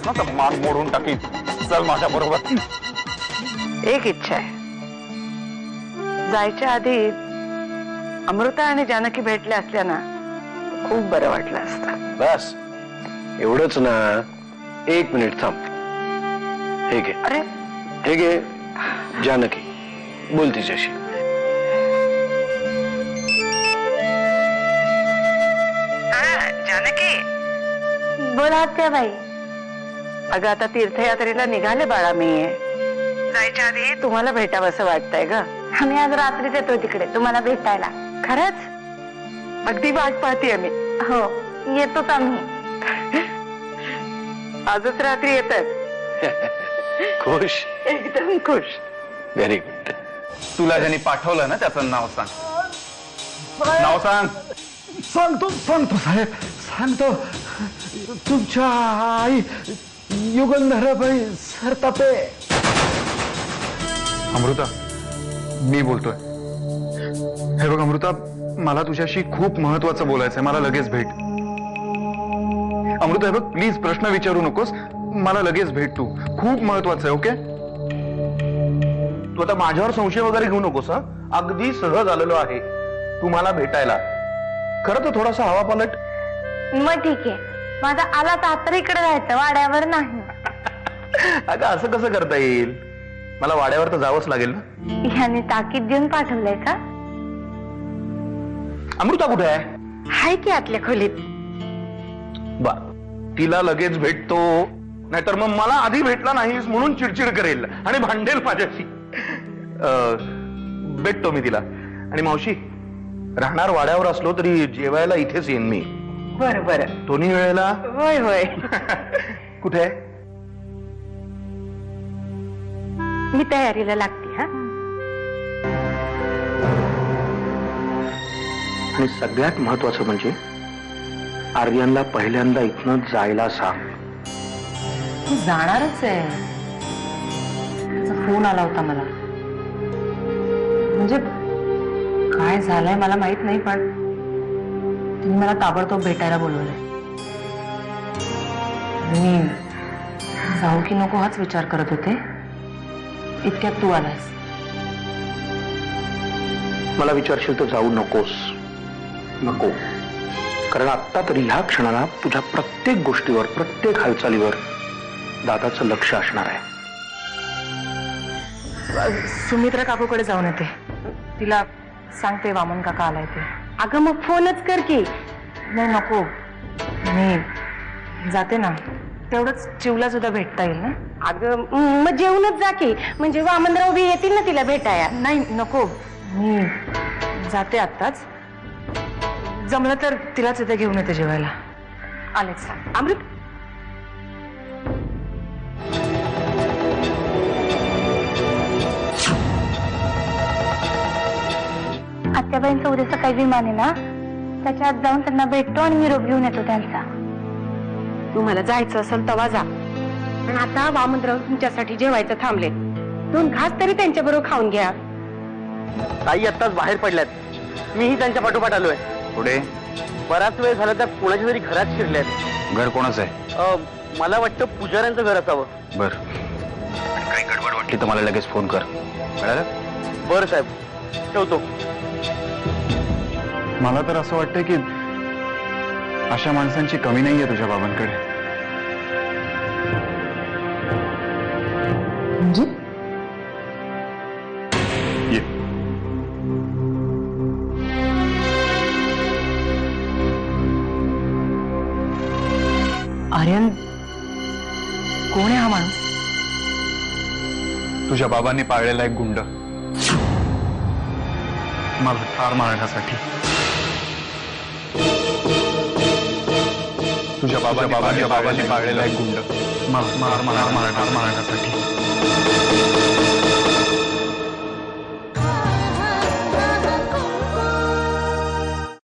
आलास ना तर मान मोडून टाकीन. चल माझ्या बरोबर. एक इच्छा आहे, जायच्या आधी अमृता आणि जानकी भेटल्या असल्या ना खूप बरं वाटलं असतं. बस एवढंच ना. एक मिनिट थांब. हे घे. अरे हे घे जानकी, बोल तिच्याशी. जानकी, बोला त्या बाई. अगं आता तीर्थयात्रेला निघाले बाळा मी. जायच्या आधी तुम्हाला भेटावंसं वाटतंय ग. आम्ही आज रात्रीच येतो तिकडे तुम्हाला भेटायला. खरंच? अगदी वाट पाहतीये मी. हो येतोच आम्ही. आजच रात्री येतात. खुश? एकदम खुश. Very good. तुला ज्यांनी पाठवलं ना त्याचं नाव सांग. नाव सांग. सांगतो साहेब, सांगतो. तुमच्या आई युगंधराबाई सरतापे. अमृता, मी बोलतोय. हे बघ अमृता, मला तुझ्याशी खूप महत्वाचं बोलायचंय. मला लगेच भेट. अमृता हे बघ, प्लीज प्रश्न विचारू नकोस. मला लगेच भेट तू. खूप महत्वाचं आहे. ओके? तू आता माझ्यावर संशय वगैरे घेऊ नकोस. अगदी सहज आलेलो आहे तुम्हाला भेटायला. खरं तर थोडासा हवा पालट. मग ठीक आहे, माझा आला तर इकडे जायचं, वाड्यावर नाही. अगं असं कसं करता येईल? मला वाड्यावर तर जावंच लागेल ना. ह्याने ताकीद देऊन पाठवलंय का? अमृता कुठे आहे? हाय की आतल्या खोलीत. बा, तिला लगेच भेटतो, नाहीतर मग मला आधी भेटला नाहीस म्हणून चिडचिड करेल आणि भांडेल माझ्याशी. भेटतो मी तिला. आणि मावशी, राहणार वाड्यावर असलो तरी जेवायला इथेच येईन मी. बरं बरं. दोन्ही वेळेला. होय होय. कुठे आहे? मी तयारीला लागते. हा, आणि सगळ्यात महत्वाचं म्हणजे आर्यनला पहिल्यांदा इथनं जायला सांग. तू जाणारच आहे. फोन आला होता मला. म्हणजे काय झालंय मला माहित नाही, पण तुम्ही मला ताबडतोब भेटायला बोलवलंय. मी जाऊ की नको हाच विचार करत होते. इतक्यात तू आलास. मला विचारशील तर जाऊ नकोस. नको. कारण आत्ता तरी ह्या क्षणाला तुझ्या प्रत्येक गोष्टीवर, प्रत्येक हालचालीवर दादाचं लक्ष असणार आहे. सुमित्रा काकूकडे जाऊन येते. तिला सांगते वामन काका आलाय ते. अगं मग फोनच कर की. नाही नको, मी जाते ना. तेवढंच चिवला सुद्धा भेटता येईल ना. अगं मग जेवूनच जा की, म्हणजे वामनराव बी येतील ना तिला भेटाया. नाही नको, मी जाते आत्ताच. जमलं तर तिलाच इथे घेऊन येते जेवायला. आलेच. अमृत, आत्याबाईंचं उद्या सकाळी विमान आहे ना, त्याच्या आत जाऊन त्यांना भेटतो आणि निरोप घेऊन येतो त्यांचा. तुम्हाला जायचं असेल तेव्हा जा. पण आता वामनराव तुमच्यासाठी जेवायचं थांबले. 2 घास तरी त्यांच्या बरोबर खाऊन घ्या. ताई आत्ताच बाहेर पडल्यात. मीही त्यांच्या पाठोपाठ आलोय. पुढे बराच वेळ झाला त्या कोणाच्या तरी घरात शिरल्यात. घर कोणाचं आहे? मला वाटतं पुजाऱ्यांचं घर असावं. बर. काही गडबड वाटली तर मला लगेच फोन कर. कळलं? बरं साहेब, ठेवतो. मला तर असं वाटतंय की अशा माणसांची कमी नाहीये तुझ्या बाबांकडे. म्हणजे ये. आर्यन, कोण आहे हा माणूस? तुझ्या बाबांनी पाळलेला एक गुंड. मला ठार मारण्यासाठी. तुझ्या बाबांनी पाळलेला एक गुंड. मला मारण्यासाठी.